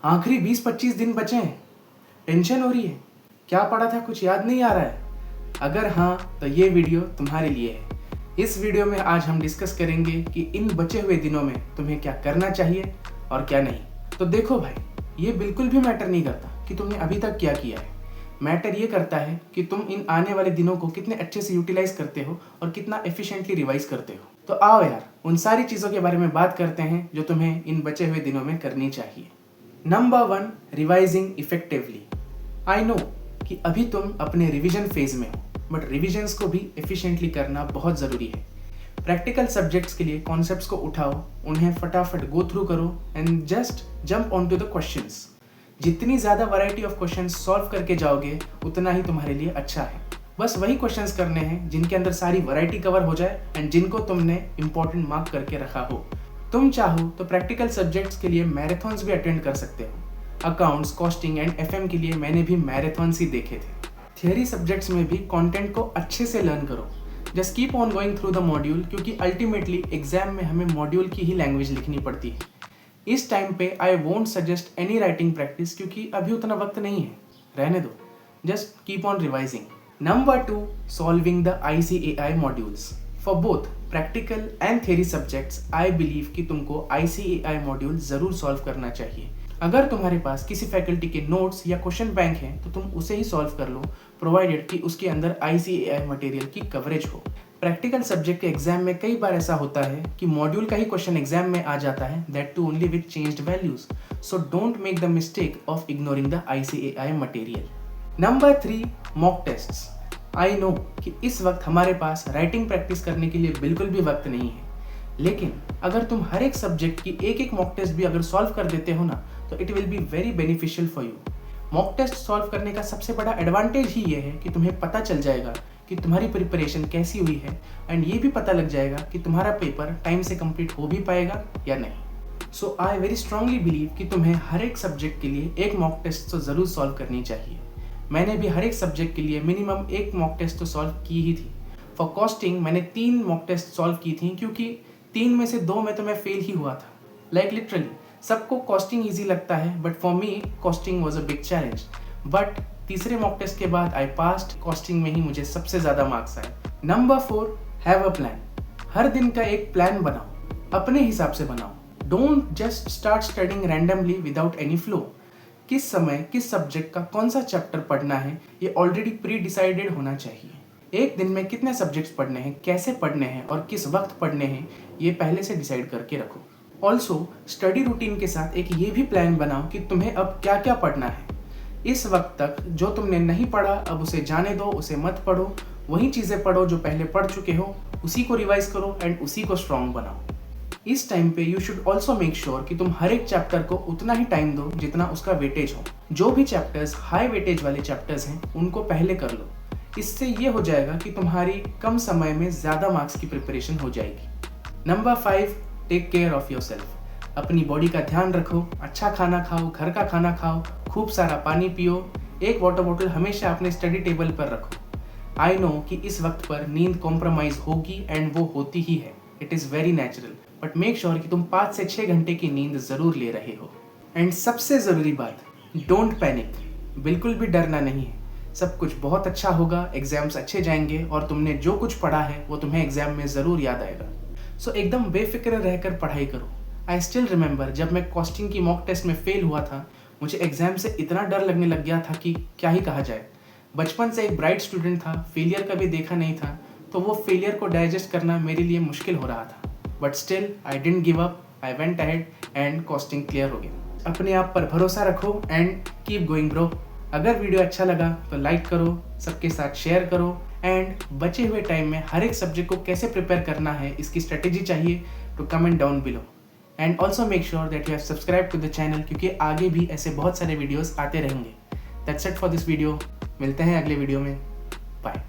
आखिरी 20-25 दिन बचे हैं, टेंशन हो रही है, क्या पढ़ा था कुछ याद नहीं आ रहा है? अगर हाँ तो ये वीडियो तुम्हारे लिए है। इस वीडियो में आज हम डिस्कस करेंगे कि इन बचे हुए दिनों में तुम्हें क्या करना चाहिए और क्या नहीं। तो देखो भाई, ये बिल्कुल भी मैटर नहीं करता कि तुमने अभी तक क्या किया है। मैटर ये करता है कि तुम इन आने वाले दिनों को कितने अच्छे से यूटिलाइज करते हो और कितना एफिशिएंटली रिवाइज करते हो। तो आओ यार, उन सारी चीज़ों के बारे में बात करते हैं जो तुम्हें इन बचे हुए दिनों में करनी चाहिए। Number 1, revising effectively. आई नो कि अभी तुम अपने रिवीजन फेज में हो, बट रिविजन्स को भी एफिशिएंटली करना बहुत ज़रूरी है। प्रैक्टिकल सब्जेक्ट्स के लिए कॉन्सेप्ट्स को उठाओ, उन्हें फटाफट गो थ्रू करो and just jump on to the questions. जितनी ज़्यादा वैरायटी ऑफ क्वेश्चंस सॉल्व करके जाओगे उतना ही तुम्हारे लिए अच्छा है। बस वही क्वेश्चंस करने हैं जिनके अंदर सारी वैरायटी कवर हो जाए एंड जिनको तुमने इंपॉर्टेंट मार्क करके रखा हो। तुम चाहो तो प्रैक्टिकल सब्जेक्ट्स के लिए मैराथन्स भी अटेंड कर सकते हो। अकाउंट्स, कॉस्टिंग एंड एफएम के लिए मैंने भी मैराथन्स ही देखे थे। थियरी सब्जेक्ट्स में भी कंटेंट को अच्छे से लर्न करो। Just keep on going through the module, क्योंकि अल्टीमेटली एग्जाम में हमें मॉड्यूल की ही लैंग्वेज लिखनी पड़ती है। इस टाइम पे I won't suggest any writing practice, क्योंकि अभी उतना वक्त नहीं है, रहने दो। Just keep on revising. Number 2, solving the ICAI modules. For both practical and theory subjects I believe कि तुमको ICAI मॉड्यूल ज़रूर सॉल्व करना चाहिए। अगर तुम्हारे पास किसी फैकल्टी के नोट्स या क्वेश्चन बैंक हैं तो तुम उसे ही सॉल्व कर लो, प्रोवाइडेड कि उसके अंदर ICAI मटेरियल की कवरेज हो। प्रैक्टिकल सब्जेक्ट के एग्जाम में कई बार ऐसा होता है कि मॉड्यूल का ही क्वेश्चन एग्जाम में आ जाता है, that too only with changed values. So don't make the mistake of ignoring the ICAI material. Number 3, mock tests. I know कि इस वक्त हमारे पास राइटिंग प्रैक्टिस करने के लिए बिल्कुल भी वक्त नहीं है, लेकिन अगर तुम हर एक सब्जेक्ट की एक मॉक टेस्ट भी अगर सॉल्व कर देते हो ना, तो it will be very beneficial for you. Mock test solve करने का सबसे बड़ा एडवांटेज ही ये है कि तुम्हें पता चल जाएगा कि तुम्हारी प्रिपरेशन कैसी हुई है एंड ये भी पता लग जाएगा कि तुम्हारा पेपर टाइम से कंप्लीट हो भी पाएगा या नहीं। सो आई वेरी स्ट्रांगली बिलीव कि तुम्हें हर एक सब्जेक्ट के लिए एक मॉक टेस्ट तो ज़रूर सॉल्व करनी चाहिए। मैंने भी हर एक सब्जेक्ट के लिए मिनिमम एक मॉक टेस्ट तो सॉल्व की ही थी। फॉर कॉस्टिंग मैंने 3 मॉक टेस्ट सॉल्व की थी, क्योंकि 3 में से 2 में तो मैं फेल ही हुआ था। लाइक लिटरली सबको कॉस्टिंग ईजी लगता है, but for me costing was a big challenge. But तीसरे मॉक टेस्ट के बाद आई पास्ड। कॉस्टिंग में ही मुझे सबसे ज़्यादा मार्क्स आए। Number 4, have a plan. हर दिन का एक प्लान बनाओ, अपने हिसाब से बनाओ। Don't just start studying randomly without any flow. किस समय किस सब्जेक्ट का कौन सा चैप्टर पढ़ना है ये ऑलरेडी प्री डिसाइडेड होना चाहिए। एक दिन में कितने सब्जेक्ट्स पढ़ने हैं, कैसे पढ़ने हैं और किस वक्त पढ़ने हैं, ये पहले से डिसाइड करके रखो। ऑल्सो स्टडी रूटीन के साथ एक ये भी प्लान बनाओ कि तुम्हें अब क्या क्या पढ़ना है। इस वक्त तक जो तुमने नहीं पढ़ा अब उसे जाने दो, उसे मत पढ़ो। वही चीज़ें पढ़ो जो पहले पढ़ चुके हो, उसी को रिवाइज करो एंड उसी को स्ट्रॉन्ग बनाओ। इस टाइम पे you should also make sure कि तुम हर एक चैप्टर को उतना ही टाइम दो जितना उसका वेटेज हो। जो भी चैप्टर्स हाई वेटेज वाले चैप्टर्स हैं उनको पहले कर लो। इससे ये हो जाएगा कि तुम्हारी कम समय में ज़्यादा मार्क्स की प्रिपरेशन हो जाएगी। Number 5, take care of yourself. अपनी बॉडी का ध्यान रखो, अच्छा खाना खाओ, घर का खाना खाओ, खूब सारा पानी पियो। एक वाटर बोतल हमेशा अपने स्टडी टेबल पर रखो। आई नो कि इस वक्त पर नींद कॉम्प्रोमाइज़ होगी एंड वो होती ही है, it is very natural, but make sure कि तुम 5 से 6 घंटे की नींद ज़रूर ले रहे हो। एंड सबसे ज़रूरी बात, डोंट पैनिक। बिल्कुल भी डरना नहीं है, सब कुछ बहुत अच्छा होगा, एग्जाम्स अच्छे जाएंगे और तुमने जो कुछ पढ़ा है वो तुम्हें एग्जाम में ज़रूर याद आएगा। सो एकदम बेफिक्र रहकर पढ़ाई करो। आई स्टिल रिमेंबर जब मैं कॉस्टिंग की मॉक टेस्ट में फेल हुआ था, मुझे एग्जाम से इतना डर लगने लग गया था कि क्या ही कहा जाए। बचपन से एक ब्राइट स्टूडेंट था, फेलियर कभी देखा नहीं था, तो वो फेलियर को डाइजेस्ट करना मेरे लिए मुश्किल हो रहा था। But still I didn't give up, I went ahead and costing clear हो गया। अपने आप पर भरोसा रखो एंड कीप गोइंग ब्रो। अगर वीडियो अच्छा लगा तो लाइक करो, सबके साथ शेयर करो एंड बचे हुए टाइम में हर एक सब्जेक्ट को कैसे प्रिपेयर करना है इसकी स्ट्रेटेजी चाहिए तो comment down below. And also make sure that you have subscribe to the channel, क्योंकि आगे भी ऐसे बहुत सारे वीडियोस आते रहेंगे। That's it for this video. मिलते हैं अगले वीडियो में। बाय।